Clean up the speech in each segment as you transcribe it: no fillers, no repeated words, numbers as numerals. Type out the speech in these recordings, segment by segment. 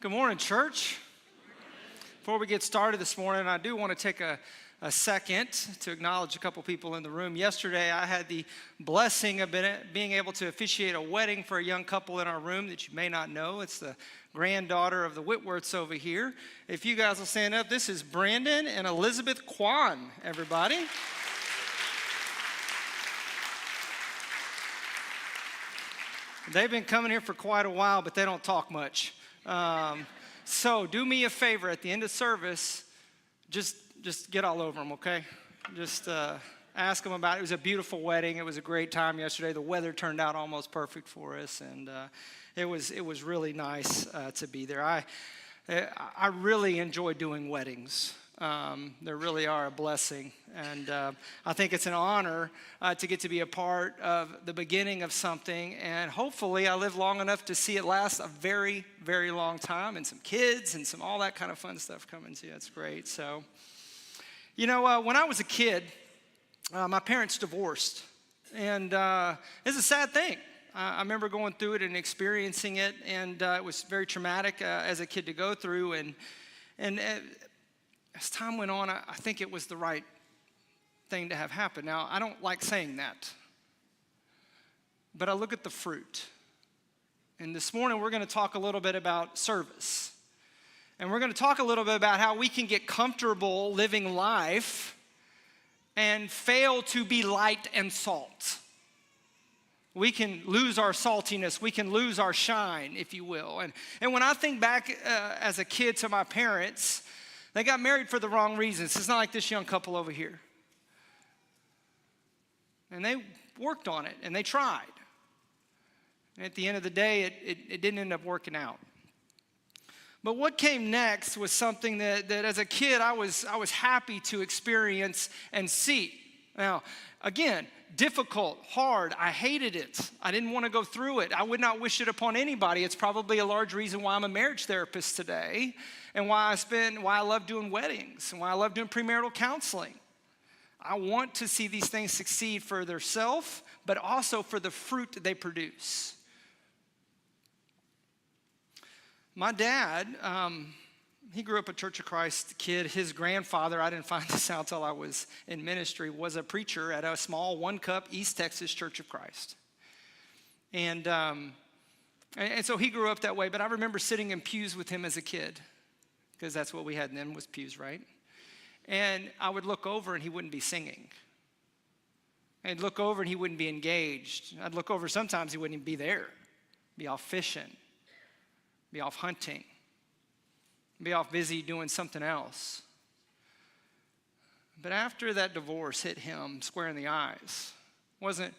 Good morning, church. Before we get started this morning, I do want to take a second to acknowledge a couple people in the room. Yesterday, I had the blessing of being able to officiate a wedding for a young couple in our room that you may not know. It's the granddaughter of the Whitworths over here. If you guys will stand up, this is Brandon and Elizabeth Kwan, everybody. They've been coming here for quite a while, but they don't talk much. So do me a favor at the end of service, just get all over them, okay? Just ask them about it. It was a beautiful wedding. It was a great time yesterday. The weather turned out almost perfect for us, and it was really nice to be there. I really enjoy doing weddings. They really are a blessing, and I think it's an honor to get to be a part of the beginning of something, and hopefully I live long enough to see it last a very, very long time, and some kids and some all that kind of fun stuff coming to you. That's great. So, you know, when I was a kid, my parents divorced, and it's a sad thing. I remember going through it and experiencing it, and it was very traumatic as a kid to go through, and as time went on, I think it was the right thing to have happen. Now, I don't like saying that, but I look at the fruit. And this morning, we're going to talk a little bit about service. And we're going to talk a little bit about how we can get comfortable living life and fail to be light and salt. We can lose our saltiness. We can lose our shine, if you will. And when I think back as a kid to my parents, they got married for the wrong reasons. It's not like this young couple over here. And they worked on it, and they tried. And at the end of the day, it didn't end up working out. But what came next was something that as a kid, I was happy to experience and see. Now, again, difficult, hard. I hated it. I didn't want to go through it. I would not wish it upon anybody. It's probably a large reason why I'm a marriage therapist today, and why I love doing weddings, and why I love doing premarital counseling. I want to see these things succeed for their self, but also for the fruit that they produce. My dad, he grew up a Church of Christ kid. His grandfather, I didn't find this out till I was in ministry, was a preacher at a small one-cup East Texas Church of Christ. And so he grew up that way, but I remember sitting in pews with him as a kid, because that's what we had then was pews, right? And I would look over and he wouldn't be singing. I'd look over and he wouldn't be engaged. I'd look over sometimes he wouldn't even be there. Be off fishing, be off hunting, be off busy doing something else. But after that divorce hit him square in the eyes, wasn't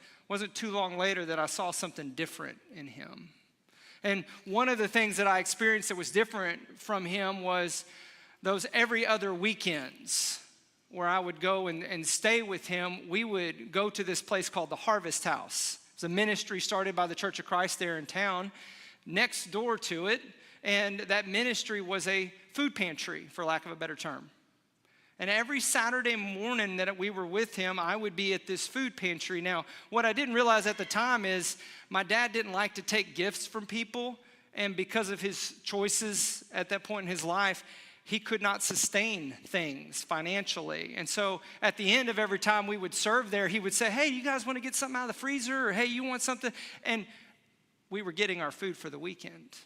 too long later that I saw something different in him. And one of the things that I experienced that was different from him was those every other weekends where I would go and stay with him. We would go to this place called the Harvest House. It's a ministry started by the Church of Christ there in town. Next door to it, and that ministry was a food pantry, for lack of a better term. And every Saturday morning that we were with him, I would be at this food pantry. Now, what I didn't realize at the time is my dad didn't like to take gifts from people, and because of his choices at that point in his life, he could not sustain things financially. And so at the end of every time we would serve there, he would say, "Hey, you guys want to get something out of the freezer?" Or, "Hey, you want something?" And we were getting our food for the weekend.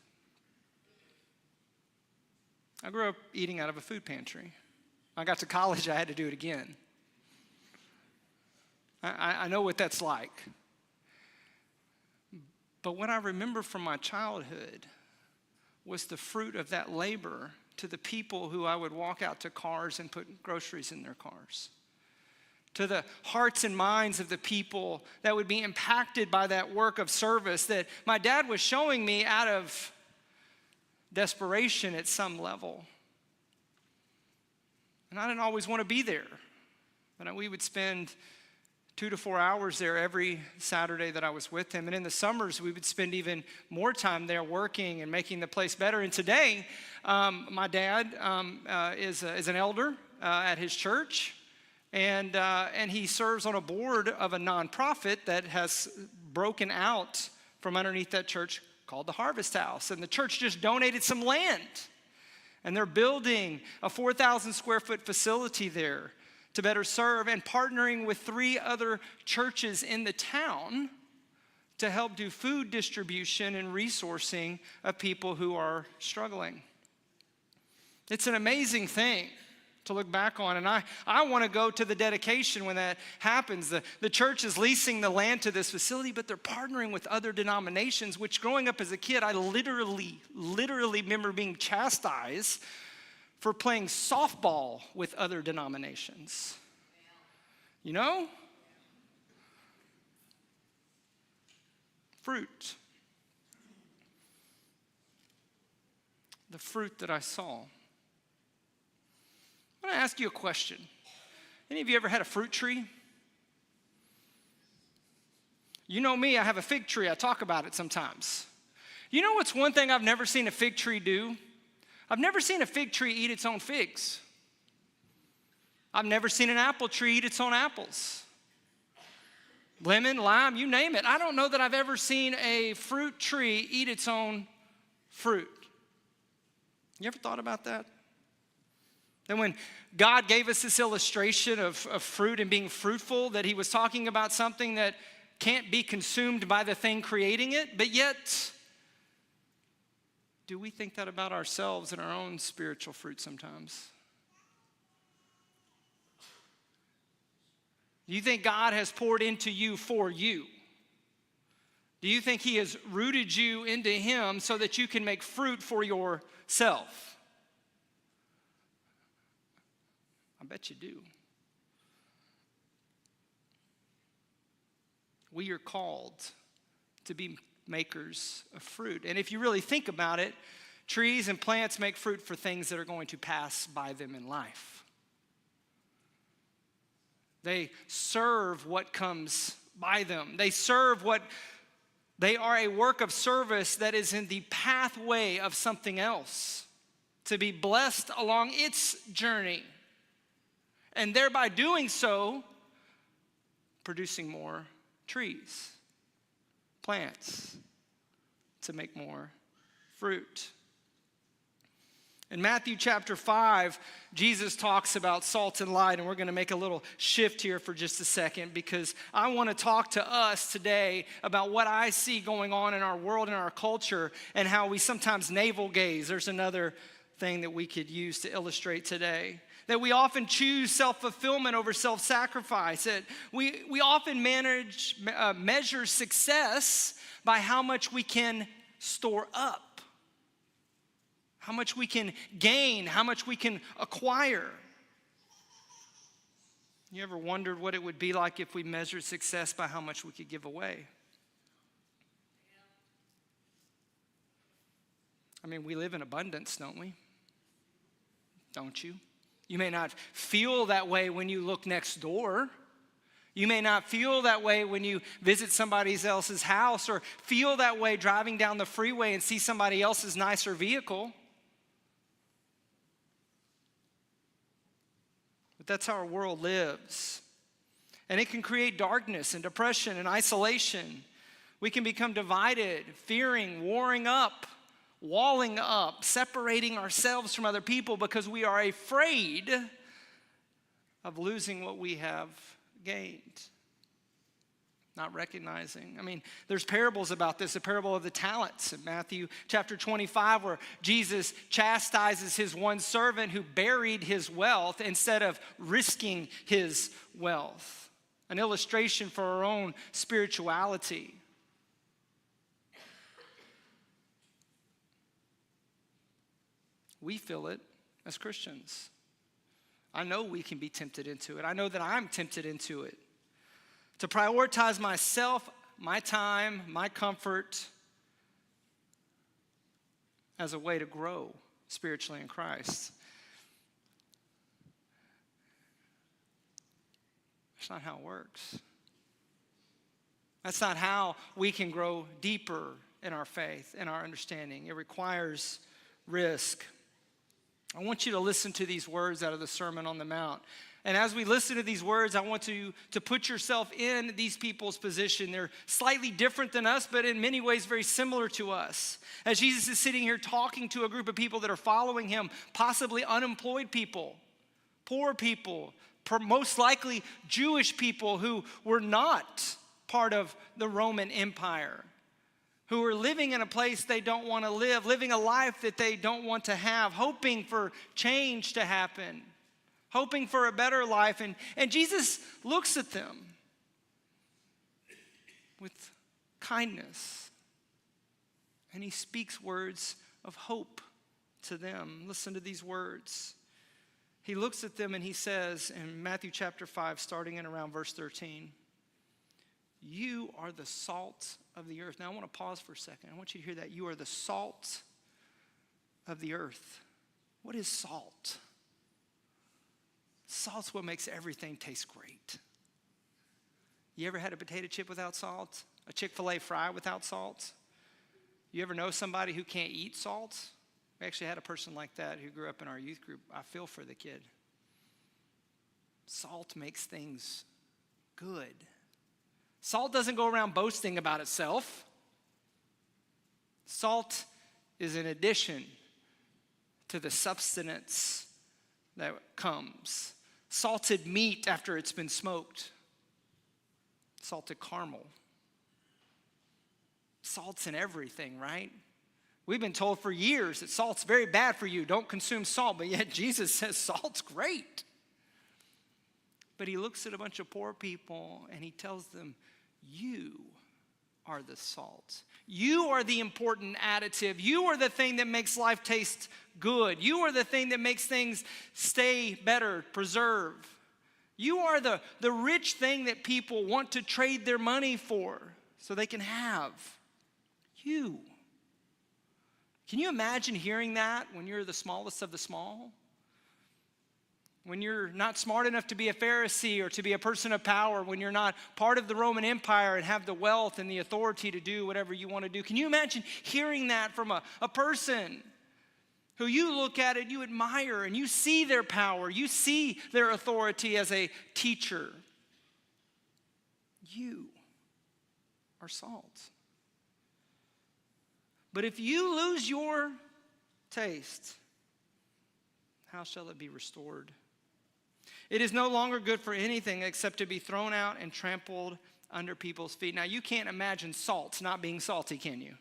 I grew up eating out of a food pantry. I got to college, I had to do it again. I know what that's like. But what I remember from my childhood was the fruit of that labor to the people who I would walk out to cars and put groceries in their cars. To the hearts and minds of the people that would be impacted by that work of service that my dad was showing me out of desperation at some level. And I didn't always want to be there. But we would spend 2 to 4 hours there every Saturday that I was with him. And in the summers, we would spend even more time there working and making the place better. And today, my dad is an elder at his church. And he serves on a board of a nonprofit that has broken out from underneath that church called the Harvest House. And the church just donated some land. And they're building a 4,000 square foot facility there to better serve, and partnering with 3 other churches in the town to help do food distribution and resourcing of people who are struggling. It's an amazing thing to look back on, and I want to go to the dedication when that happens. The church is leasing the land to this facility, but they're partnering with other denominations, which growing up as a kid, I literally remember being chastised for playing softball with other denominations. You know? Fruit. The fruit that I saw. I want to ask you a question. Any of you ever had a fruit tree? You know me, I have a fig tree. I talk about it sometimes. You know what's one thing I've never seen a fig tree do? I've never seen a fig tree eat its own figs. I've never seen an apple tree eat its own apples. Lemon, lime, you name it. I don't know that I've ever seen a fruit tree eat its own fruit. You ever thought about that? And when God gave us this illustration of fruit and being fruitful, that he was talking about something that can't be consumed by the thing creating it, but yet, do we think that about ourselves and our own spiritual fruit sometimes? Do you think God has poured into you for you? Do you think he has rooted you into him so that you can make fruit for yourself? I bet you do. We are called to be makers of fruit. And if you really think about it, trees and plants make fruit for things that are going to pass by them in life. They serve what comes by them. They are a work of service that is in the pathway of something else to be blessed along its journey. And thereby doing so, producing more trees, plants, to make more fruit. In Matthew chapter 5, Jesus talks about salt and light, and we're going to make a little shift here for just a second because I want to talk to us today about what I see going on in our world and our culture and how we sometimes navel gaze. There's another thing that we could use to illustrate today. That we often choose self-fulfillment over self-sacrifice. That we often measure success by how much we can store up, how much we can gain, how much we can acquire. You ever wondered what it would be like if we measured success by how much we could give away? I mean, we live in abundance, don't we? Don't you? You may not feel that way when you look next door. You may not feel that way when you visit somebody else's house or feel that way driving down the freeway and see somebody else's nicer vehicle. But that's how our world lives. And it can create darkness and depression and isolation. We can become divided, fearing, warring up, walling up, separating ourselves from other people because we are afraid of losing what we have gained. Not recognizing. I mean, there's parables about this, the parable of the talents in Matthew chapter 25, where Jesus chastises his one servant who buried his wealth instead of risking his wealth. An illustration for our own spirituality. We feel it as Christians. I know we can be tempted into it. I know that I'm tempted into it. To prioritize myself, my time, my comfort as a way to grow spiritually in Christ. That's not how it works. That's not how we can grow deeper in our faith and our understanding. It requires risk. I want you to listen to these words out of the Sermon on the Mount. And as we listen to these words, I want you to put yourself in these people's position. They're slightly different than us, but in many ways very similar to us. As Jesus is sitting here talking to a group of people that are following him, possibly unemployed people, poor people, most likely Jewish people who were not part of the Roman Empire, who are living in a place they don't want to live, living a life that they don't want to have, hoping for change to happen, hoping for a better life. And Jesus looks at them with kindness, and he speaks words of hope to them. Listen to these words. He looks at them and he says in Matthew chapter 5, starting in around verse 13, you are the salt of the earth. Now I want to pause for a second. I want you to hear that. You are the salt of the earth. What is salt? Salt's what makes everything taste great. You ever had a potato chip without salt? A Chick-fil-A fry without salt? You ever know somebody who can't eat salt? We actually had a person like that who grew up in our youth group. I feel for the kid. Salt makes things good. Salt doesn't go around boasting about itself. Salt is an addition to the substance that comes. Salted meat after it's been smoked. Salted caramel. Salt's in everything, right? We've been told for years that salt's very bad for you. Don't consume salt, but yet Jesus says salt's great. But he looks at a bunch of poor people and he tells them, you are the salt. You are the important additive. You are the thing that makes life taste good. You are the thing that makes things stay better, preserve. You are the rich thing that people want to trade their money for so they can have. You. Can you imagine hearing that when you're the smallest of the small? When you're not smart enough to be a Pharisee or to be a person of power, when you're not part of the Roman Empire and have the wealth and the authority to do whatever you want to do. Can you imagine hearing that from a person who you look at it, you admire, and you see their power, you see their authority as a teacher? You are salt. But if you lose your taste, how shall it be restored? It is no longer good for anything except to be thrown out and trampled under people's feet. Now, you can't imagine salt not being salty, can you?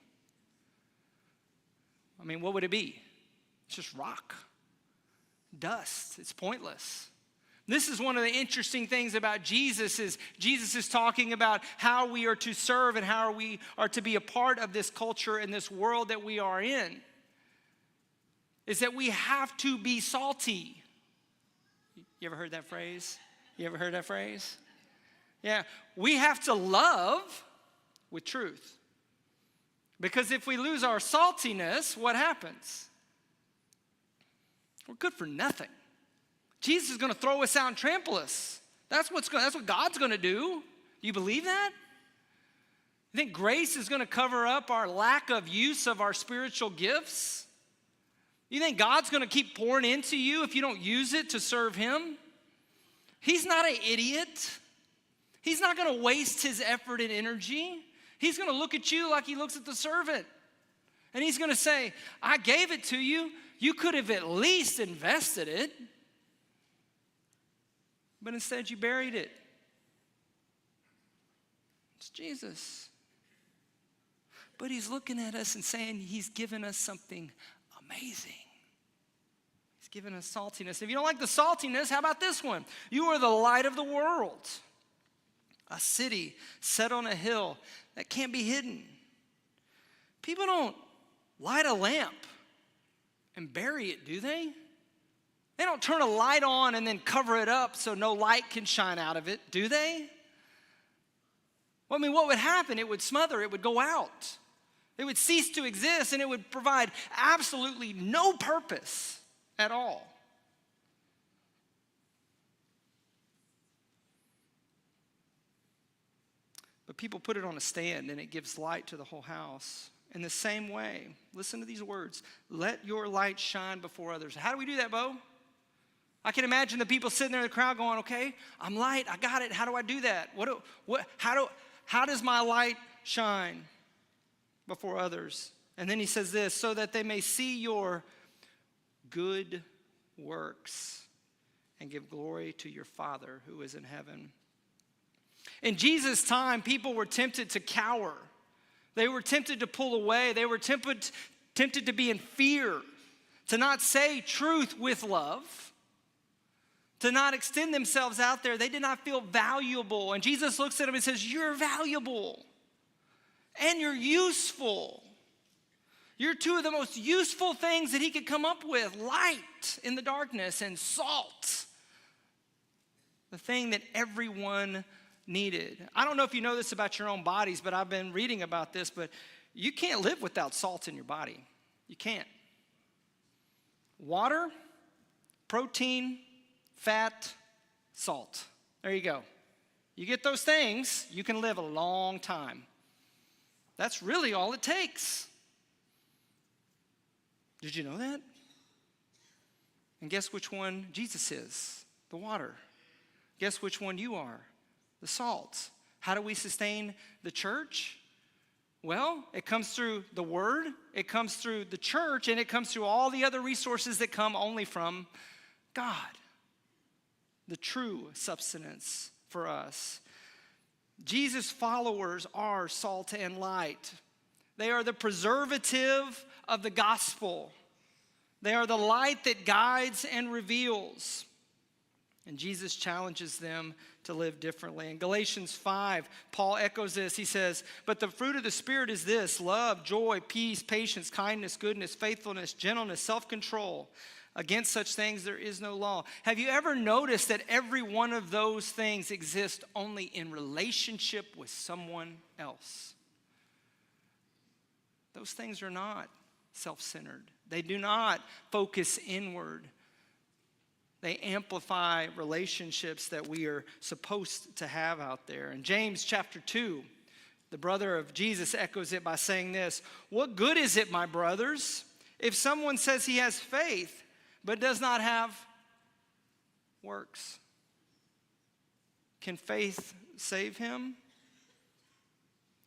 I mean, what would it be? It's just rock, dust. It's pointless. This is one of the interesting things about Jesus is talking about how we are to serve and how we are to be a part of this culture and this world that we are in. Is that we have to be salty. You ever heard that phrase? You ever heard that phrase? Yeah, we have to love with truth. Because if we lose our saltiness, what happens? We're good for nothing. Jesus is going to throw us out and trample us. That's what God's going to do. Do you believe that? You think grace is going to cover up our lack of use of our spiritual gifts? You think God's going to keep pouring into you if you don't use it to serve him? He's not an idiot. He's not going to waste his effort and energy. He's going to look at you like he looks at the servant. And he's going to say, I gave it to you. You could have at least invested it. But instead you buried it. It's Jesus. But he's looking at us and saying he's given us something amazing. He's given us saltiness. If you don't like the saltiness, how about this one? You are the light of the world. A city set on a hill that can't be hidden. People don't light a lamp and bury it, do they? They don't turn a light on and then cover it up so no light can shine out of it, do they? Well, I mean, what would happen? It would smother, it would go out. It would cease to exist, and it would provide absolutely no purpose at all. But people put it on a stand, and it gives light to the whole house. In the same way, listen to these words. Let your light shine before others. How do we do that, Beau? I can imagine the people sitting there in the crowd going, okay, I'm light, I got it. How do I do that? How does my light shine before others? And then he says this, so that they may see your good works and give glory to your Father who is in heaven. In Jesus' time, people were tempted to cower. They were tempted to pull away. They were tempted to be in fear, to not say truth with love, to not extend themselves out there. They did not feel valuable. And Jesus looks at them and says, you're valuable and you're useful. You're two of the most useful things that he could come up with, light in the darkness and salt, the thing that everyone needed. I don't know if you know this about your own bodies, but I've been reading about this, but you can't live without salt in your body. You can't. Water, protein, fat, salt. There you go. You get those things, you can live a long time. That's really all it takes. Did you know that? And guess which one Jesus is? The water. Guess which one you are? The salt. How do we sustain the church? Well, it comes through the word, it comes through the church, and it comes through all the other resources that come only from God. The true substance for us. Jesus' followers are salt and light. They are the preservative of the gospel. They are the light that guides and reveals. And Jesus challenges them to live differently. In Galatians 5, Paul echoes this. He says, but the fruit of the Spirit is this: love, joy, peace, patience, kindness, goodness, faithfulness, gentleness, self-control. Against such things there is no law. Have you ever noticed that every one of those things exist only in relationship with someone else? Those things are not self-centered. They do not focus inward. They amplify relationships that we are supposed to have out there. In James chapter 2, the brother of Jesus echoes it by saying this: what good is it, my brothers, if someone says he has faith but does not have works? Can faith save him?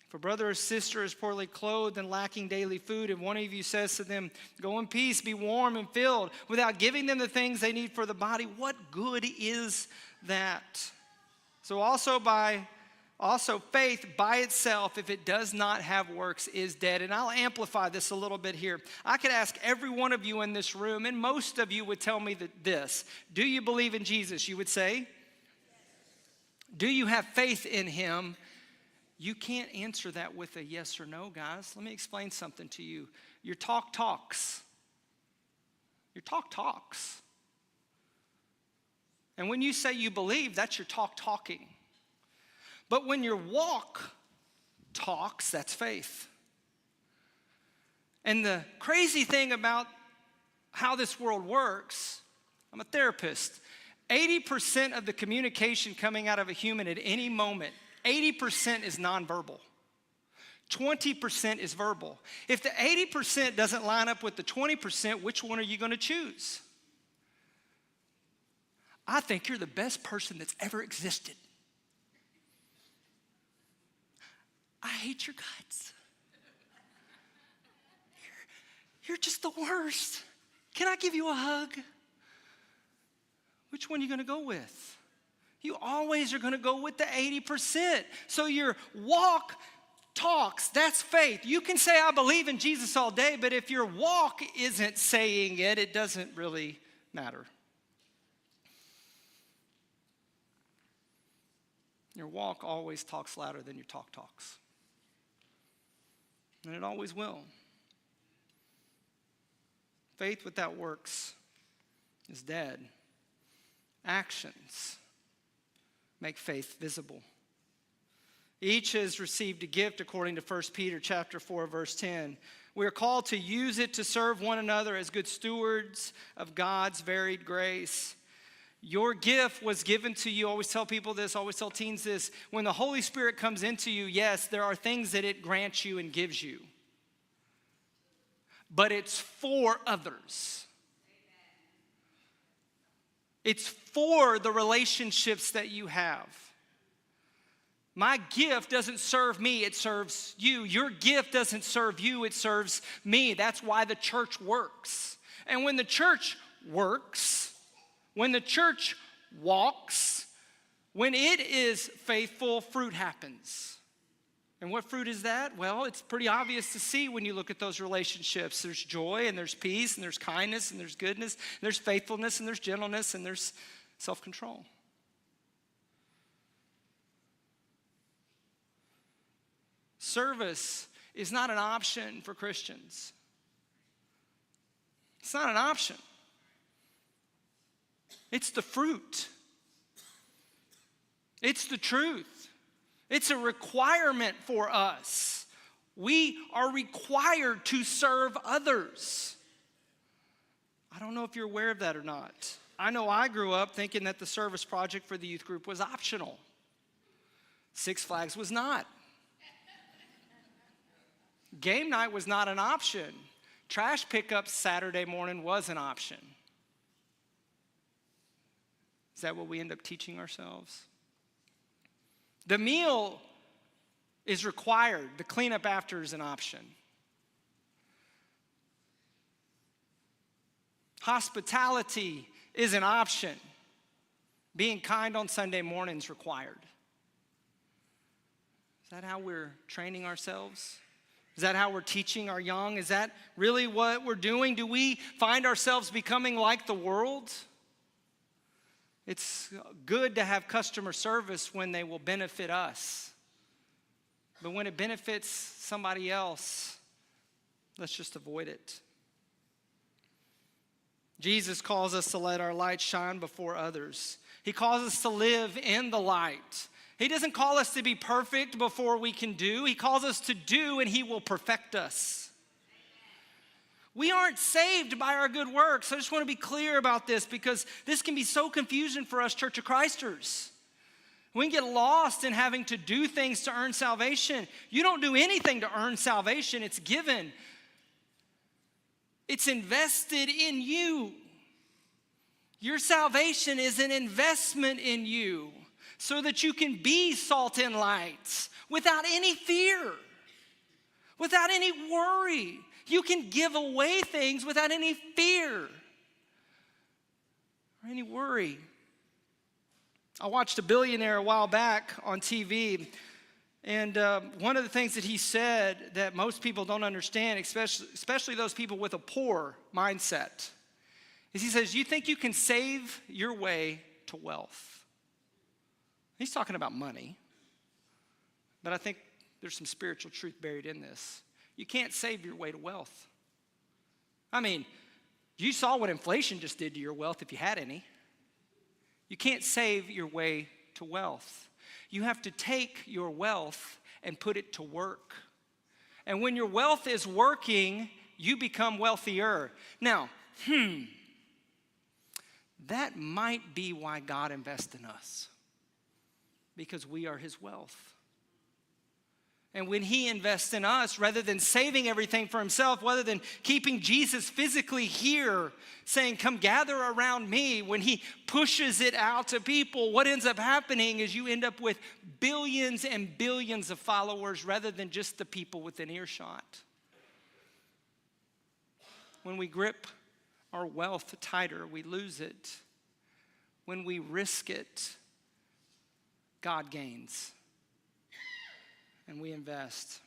If a brother or sister is poorly clothed and lacking daily food, and one of you says to them, go in peace, be warm and filled, without giving them the things they need for the body, what good is that? So also faith by itself, if it does not have works, is dead. And I'll amplify this a little bit here. I could ask every one of you in this room, and most of you would tell me this: do you believe in Jesus? You would say. Do you have faith in him? You can't answer that with a yes or no, guys. Let me explain something to you. Your talk talks. Your talk talks. And when you say you believe, that's your talk talking. But when your walk talks, that's faith. And the crazy thing about how this world works, I'm a therapist, 80% of the communication coming out of a human at any moment, 80% is nonverbal. 20% is verbal. If the 80% doesn't line up with the 20%, which one are you going to choose? I think you're the best person that's ever existed. I hate your guts. You're just the worst. Can I give you a hug? Which one are you going to go with? You always are going to go with the 80%. So your walk talks, that's faith. You can say, I believe in Jesus all day, but if your walk isn't saying it, it doesn't really matter. Your walk always talks louder than your talk talks. And it always will. Faith without works is dead. Actions make faith visible. Each has received a gift according to 1 Peter chapter 4, verse 10. We are called to use it to serve one another as good stewards of God's varied grace. Your gift was given to you. I always tell people this, I always tell teens this. When the Holy Spirit comes into you, yes, there are things that it grants you and gives you. But it's for others. It's for the relationships that you have. My gift doesn't serve me, it serves you. Your gift doesn't serve you, it serves me. That's why the church works. And when the church works, when the church walks, when it is faithful, fruit happens. And what fruit is that? Well, it's pretty obvious to see when you look at those relationships. There's joy, and there's peace, and there's kindness, and there's goodness, and there's faithfulness, and there's gentleness, and there's self-control. Service is not an option for Christians. It's not an option. It's the fruit. It's the truth. It's a requirement for us. We are required to serve others. I don't know if you're aware of that or not. I know I grew up thinking that the service project for the youth group was optional. Six Flags was not. Game night was not an option. Trash pickup Saturday morning was an option. Is that what we end up teaching ourselves? The meal is required. The cleanup after is an option. Hospitality is an option. Being kind on Sunday morning is required. Is that how we're training ourselves? Is that how we're teaching our young? Is that really what we're doing? Do we find ourselves becoming like the world? It's good to have customer service when they will benefit us. But when it benefits somebody else, let's just avoid it. Jesus calls us to let our light shine before others. He calls us to live in the light. He doesn't call us to be perfect before we can do. He calls us to do, and he will perfect us. We aren't saved by our good works. I just want to be clear about this because this can be so confusing for us Church of Christers. We can get lost in having to do things to earn salvation. You don't do anything to earn salvation. It's given. It's invested in you. Your salvation is an investment in you so that you can be salt and light without any fear, without any worry. You can give away things without any fear or any worry. I watched a billionaire a while back on TV, and one of the things that he said that most people don't understand, especially those people with a poor mindset, is he says, you think you can save your way to wealth. He's talking about money, but I think there's some spiritual truth buried in this. You can't save your way to wealth. I mean, you saw what inflation just did to your wealth if you had any. You can't save your way to wealth. You have to take your wealth and put it to work. And when your wealth is working, you become wealthier. Now, that might be why God invests in us, because we are his wealth. And when he invests in us, rather than saving everything for himself, rather than keeping Jesus physically here, saying, come gather around me, when he pushes it out to people, what ends up happening is you end up with billions and billions of followers rather than just the people within earshot. When we grip our wealth tighter, we lose it. When we risk it, God gains. And we invest.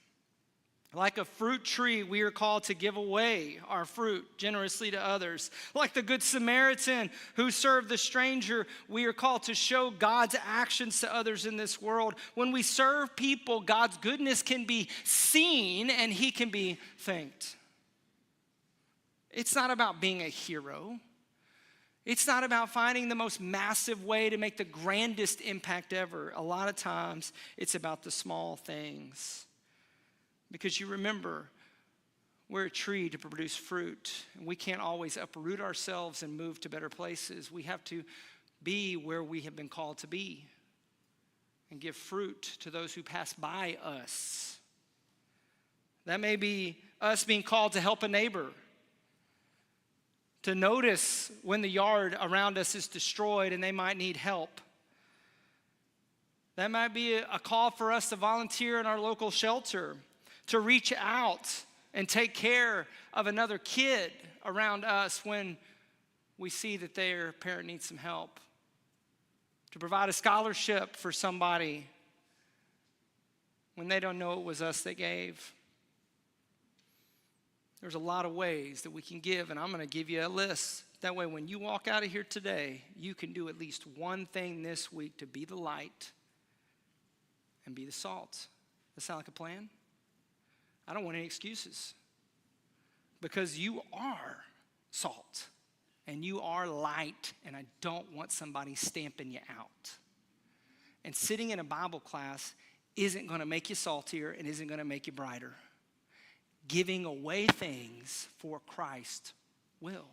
Like a fruit tree, we are called to give away our fruit generously to others. Like the Good Samaritan who served the stranger, we are called to show God's actions to others in this world. When we serve people, God's goodness can be seen and he can be thanked. It's not about being a hero. It's not about finding the most massive way to make the grandest impact ever. A lot of times, it's about the small things. Because you remember, we're a tree to produce fruit. And we can't always uproot ourselves and move to better places. We have to be where we have been called to be and give fruit to those who pass by us. That may be us being called to help a neighbor, to notice when the yard around us is destroyed and they might need help. That might be a call for us to volunteer in our local shelter, to reach out and take care of another kid around us when we see that their parent needs some help, to provide a scholarship for somebody when they don't know it was us that gave. There's a lot of ways that we can give, and I'm going to give you a list. That way, when you walk out of here today, you can do at least one thing this week to be the light and be the salt. Does that sound like a plan? I don't want any excuses, because you are salt and you are light, and I don't want somebody stamping you out. And sitting in a Bible class isn't going to make you saltier and isn't going to make you brighter. Giving away things for Christ will.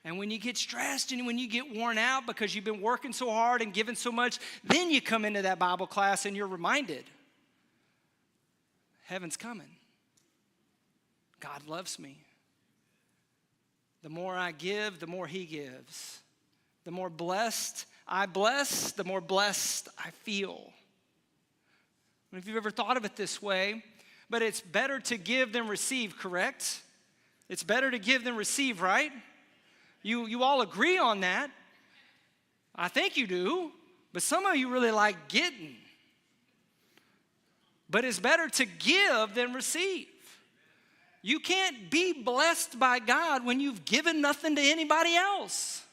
And when you get stressed and when you get worn out because you've been working so hard and giving so much, then you come into that Bible class and you're reminded, heaven's coming. God loves me. The more I give, the more he gives. The more blessed I bless, the more blessed I feel. I don't know if you've ever thought of it this way, but it's better to give than receive, correct? It's better to give than receive, right? You all agree on that. I think you do, but some of you really like getting. But it's better to give than receive. You can't be blessed by God when you've given nothing to anybody else.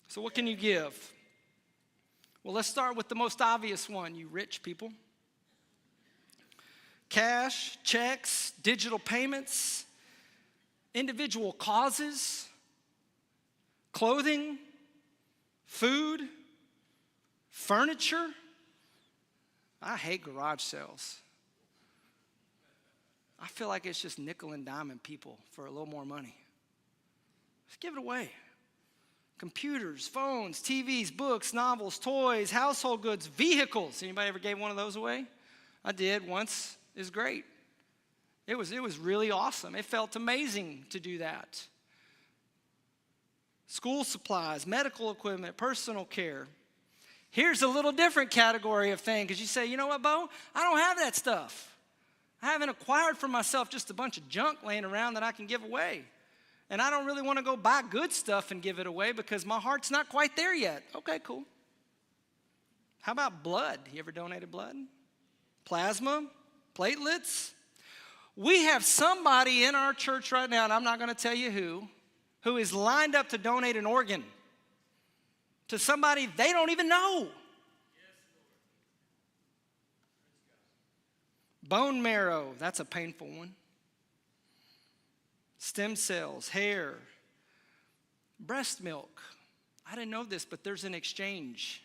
So what can you give? Well, let's start with the most obvious one, you rich people. Cash, checks, digital payments, individual causes, clothing, food, furniture. I hate garage sales. I feel like it's just nickel and diming people for a little more money. Just give it away. Computers, phones, TVs, books, novels, toys, household goods, vehicles. Anybody ever gave one of those away? I did once. It was great. It was really awesome. It felt amazing to do that. School supplies, medical equipment, personal care. Here's a little different category of thing, because you say, you know what, Beau? I don't have that stuff. I haven't acquired for myself just a bunch of junk laying around that I can give away. And I don't really want to go buy good stuff and give it away because my heart's not quite there yet. Okay, cool. How about blood? You ever donated blood? Plasma? Platelets? We have somebody in our church right now, and I'm not going to tell you who is lined up to donate an organ to somebody they don't even know. Bone marrow, that's a painful one. Stem cells, hair, breast milk. I didn't know this, but there's an exchange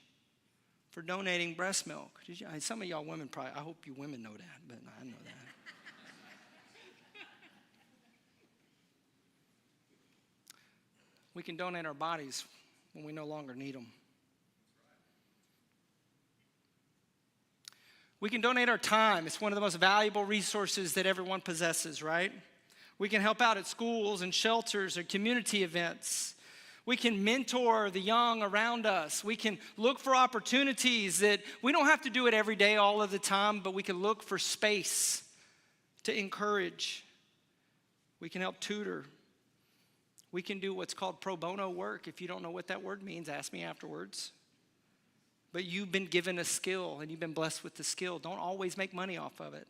for donating breast milk. Some of y'all women probably, I hope you women know that, but I know that. We can donate our bodies when we no longer need them. We can donate our time. It's one of the most valuable resources that everyone possesses, right? We can help out at schools and shelters or community events. We can mentor the young around us. We can look for opportunities that we don't have to do it every day all of the time, but we can look for space to encourage. We can help tutor. We can do what's called pro bono work. If you don't know what that word means, ask me afterwards. But you've been given a skill and you've been blessed with the skill. Don't always make money off of it.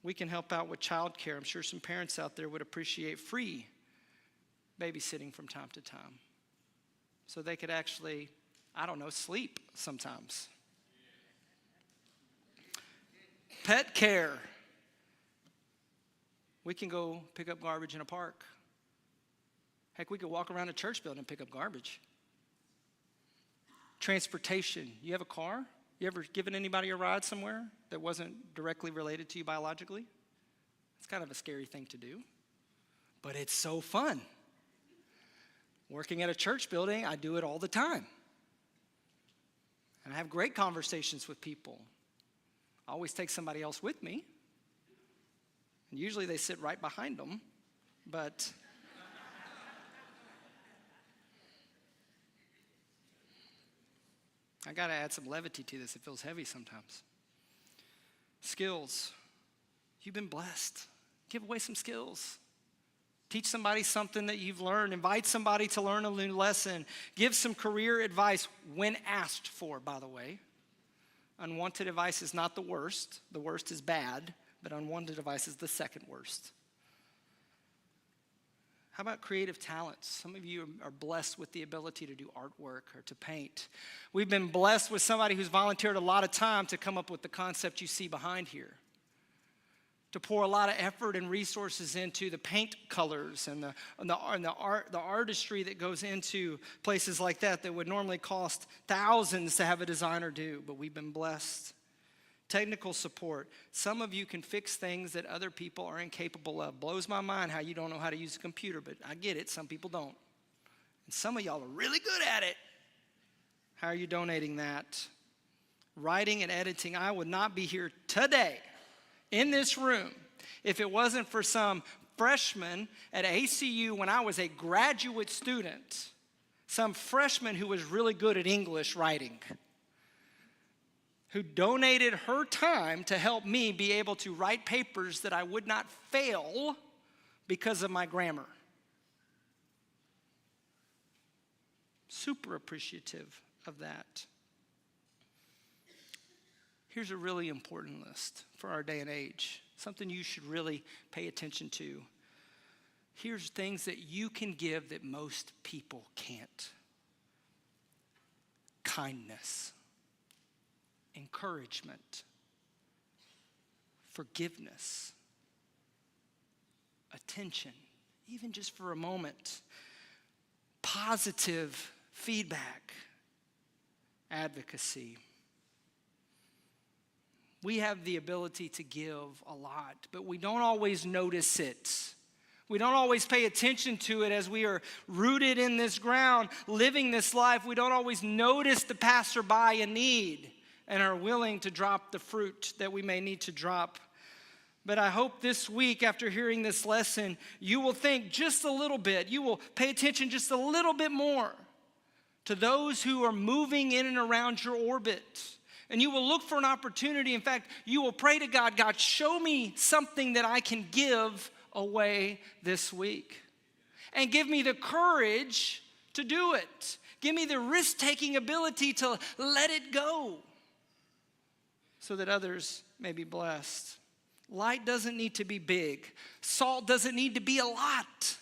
We can help out with childcare. I'm sure some parents out there would appreciate free babysitting from time to time. So they could actually, sleep sometimes. Pet care. We can go pick up garbage in a park. Heck, we could walk around a church building and pick up garbage. Transportation. You have a car? You ever given anybody a ride somewhere that wasn't directly related to you biologically? It's kind of a scary thing to do, but it's so fun. Working at a church building, I do it all the time. And I have great conversations with people. I always take somebody else with me. And usually they sit right behind them, but I got to add some levity to this. It feels heavy sometimes. Skills. You've been blessed. Give away some skills. Teach somebody something that you've learned. Invite somebody to learn a new lesson. Give some career advice when asked for, by the way. Unwanted advice is not the worst. The worst is bad, but unwanted advice is the second worst. How about creative talents? Some of you are blessed with the ability to do artwork or to paint. We've been blessed with somebody who's volunteered a lot of time to come up with the concept you see behind here, to pour a lot of effort and resources into the paint colors and the artistry that goes into places like that would normally cost thousands to have a designer do, but we've been blessed. Technical support. Some of you can fix things that other people are incapable of. Blows my mind how you don't know how to use a computer, but I get it. Some people don't. And some of y'all are really good at it. How are you donating that? Writing and editing. I would not be here today in this room if it wasn't for some freshman at ACU when I was a graduate student, some freshman who was really good at English writing, who donated her time to help me be able to write papers that I would not fail because of my grammar. Super appreciative of that. Here's a really important list for our day and age, something you should really pay attention to. Here's things that you can give that most people can't. Kindness. Encouragement, forgiveness, attention, even just for a moment, positive feedback, advocacy. We have the ability to give a lot, but we don't always notice it. We don't always pay attention to it as we are rooted in this ground, living this life. We don't always notice the passerby in need and are willing to drop the fruit that we may need to drop. But I hope this week, after hearing this lesson, you will think just a little bit. You will pay attention just a little bit more to those who are moving in and around your orbit. And you will look for an opportunity. In fact, you will pray to God, God, show me something that I can give away this week. And give me the courage to do it. Give me the risk-taking ability to let it go, so that others may be blessed. Light doesn't need to be big. Salt doesn't need to be a lot.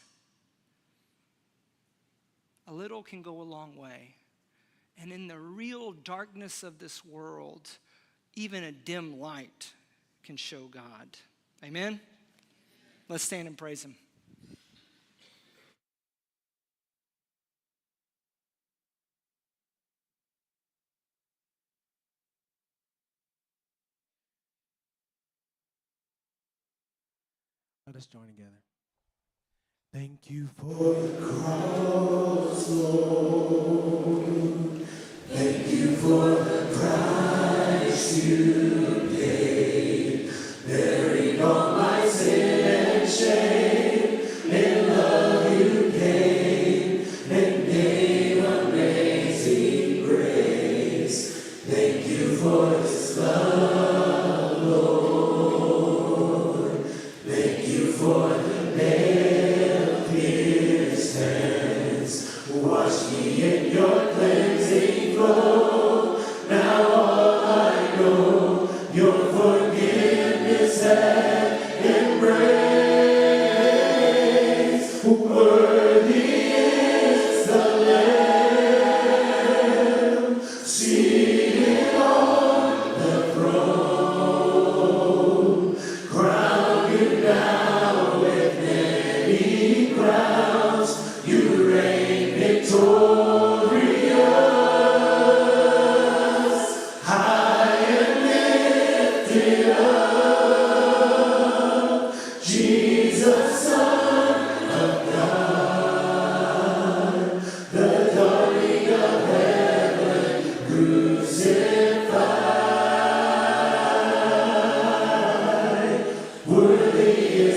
A little can go a long way. And in the real darkness of this world, even a dim light can show God. Amen? Let's stand and praise Him. Let us join together. Thank you for the cross, Lord. Thank you for the price you paid, bearing all my sin and shame. In love you came and gave amazing grace. Thank you for this love, Lord. Thank you for the nail-pierced hands. Wash me in your cleansing flow. Now all I know, your forgiveness and embrace. Worthy is the Lamb, seated on the throne. Crown you now with many crowns. You reign victorious, high and lifted up. Jesus, Son of God, the darling of heaven, crucified. Worthy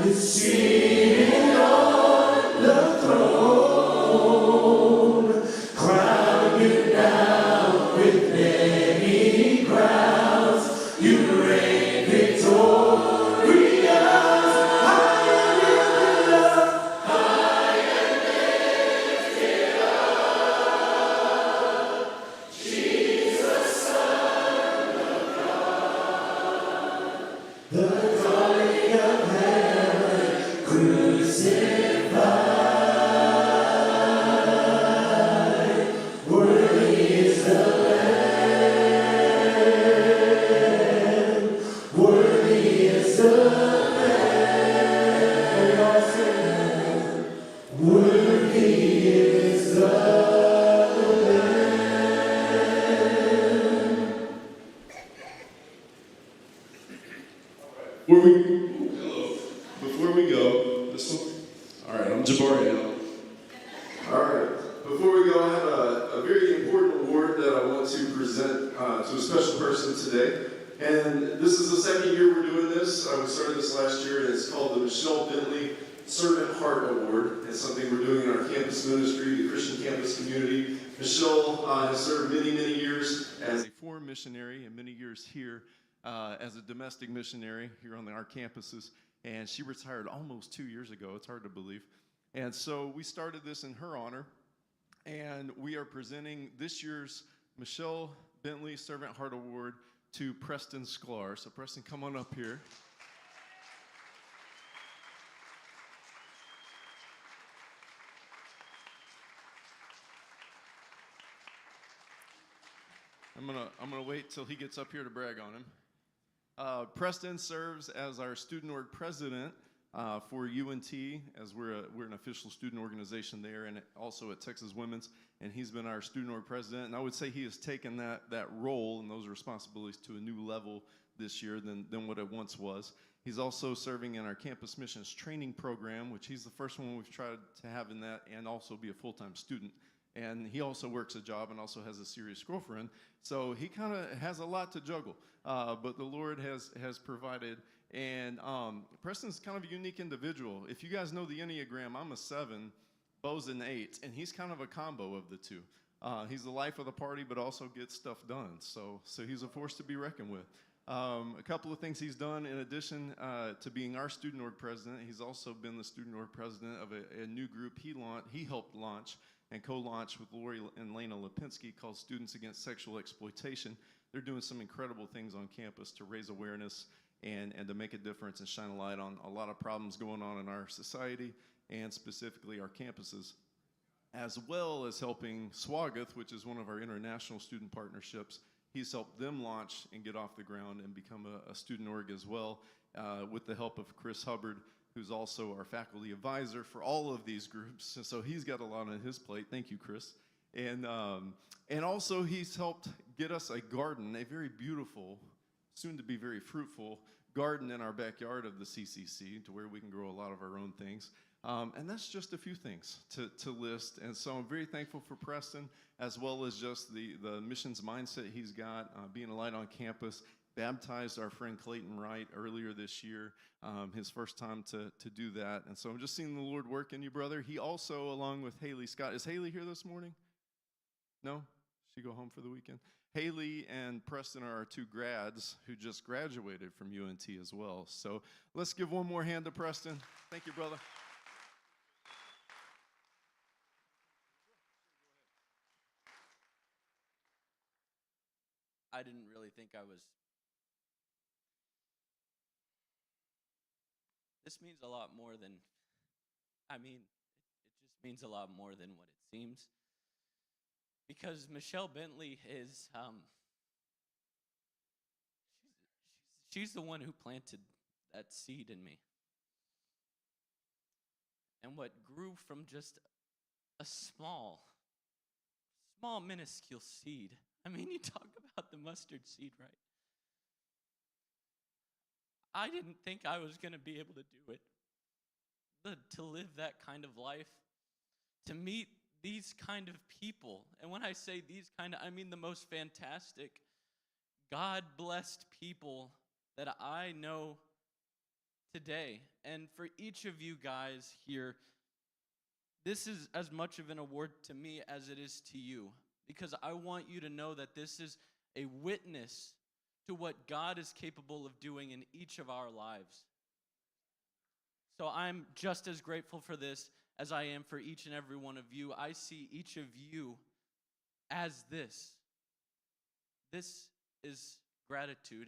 is seated on the throne. Crown you now with many crowns. You reign victorious. High and lifted up. The glory of heaven crucified. Worthy is the Lamb. Worthy is the Lamb. Worthy is the Before we go, this one? All right, I'm Jabari now. All right, before we go, I have a very important award that I want to present to a special person today. And this is the second year we're doing this. We started this last year, and it's called the Michelle Bentley Servant Heart Award. It's something we're doing in our campus ministry, the Christian campus community. Michelle has served many, many years as a foreign missionary and many years here as a domestic missionary here on our campuses. And she retired almost 2 years ago. It's hard to believe. And so we started this in her honor. And we are presenting this year's Michelle Bentley Servant Heart Award to Preston Sklar. So Preston, come on up here. I'm gonna wait till he gets up here to brag on him. Preston serves as our student org president for UNT, as we're an official student organization there, and also at Texas Women's. And he's been our student org president. And I would say he has taken that role and those responsibilities to a new level this year than what it once was. He's also serving in our campus missions training program, which he's the first one we've tried to have in that, and also be a full-time student. And he also works a job and also has a serious girlfriend. So he kind of has a lot to juggle. But the Lord has provided. And Preston's kind of a unique individual. If you guys know the Enneagram, I'm a 7, Beau's an 8, and he's kind of a combo of the two. He's the life of the party, but also gets stuff done. So he's a force to be reckoned with. A couple of things he's done in addition to being our student org president. He's also been the student org president of a new group he helped launch and co-launch with Lori and Lena Lipinski called Students Against Sexual Exploitation. They're doing some incredible things on campus to raise awareness and to make a difference and shine a light on a lot of problems going on in our society and specifically our campuses, as well as helping Swagath, which is one of our international student partnerships. He's helped them launch and get off the ground and become a student org as well, with the help of Chris Hubbard, who's also our faculty advisor for all of these groups. And so he's got a lot on his plate. Thank you, Chris. And also he's helped get us a garden, a very beautiful, soon to be very fruitful garden in our backyard of the CCC to where we can grow a lot of our own things. And that's just a few things to list. And so I'm very thankful for Preston, as well as just the missions mindset he's got, being a light on campus. Baptized our friend Clayton Wright earlier this year, his first time to do that. And so I'm just seeing the Lord work in you, brother. He also, along with Haley Scott, is Haley here this morning? No? She go home for the weekend? Haley and Preston are our two grads who just graduated from UNT as well. So let's give one more hand to Preston. Thank you, brother. I didn't really think I was. This means a lot more than, it just means a lot more than what it seems. Because Michelle Bentley is, she's the one who planted that seed in me. And what grew from just a small minuscule seed. I mean, you talk about the mustard seed, right? I didn't think I was going to be able to do it. To live that kind of life, to meet these kind of people. And when I say these kind of, I mean the most fantastic, God-blessed people that I know today. And for each of you guys here, this is as much of an award to me as it is to you, because I want you to know that this is a witness to what God is capable of doing in each of our lives. So I'm just as grateful for this as I am for each and every one of you. I see each of you as this. This is gratitude.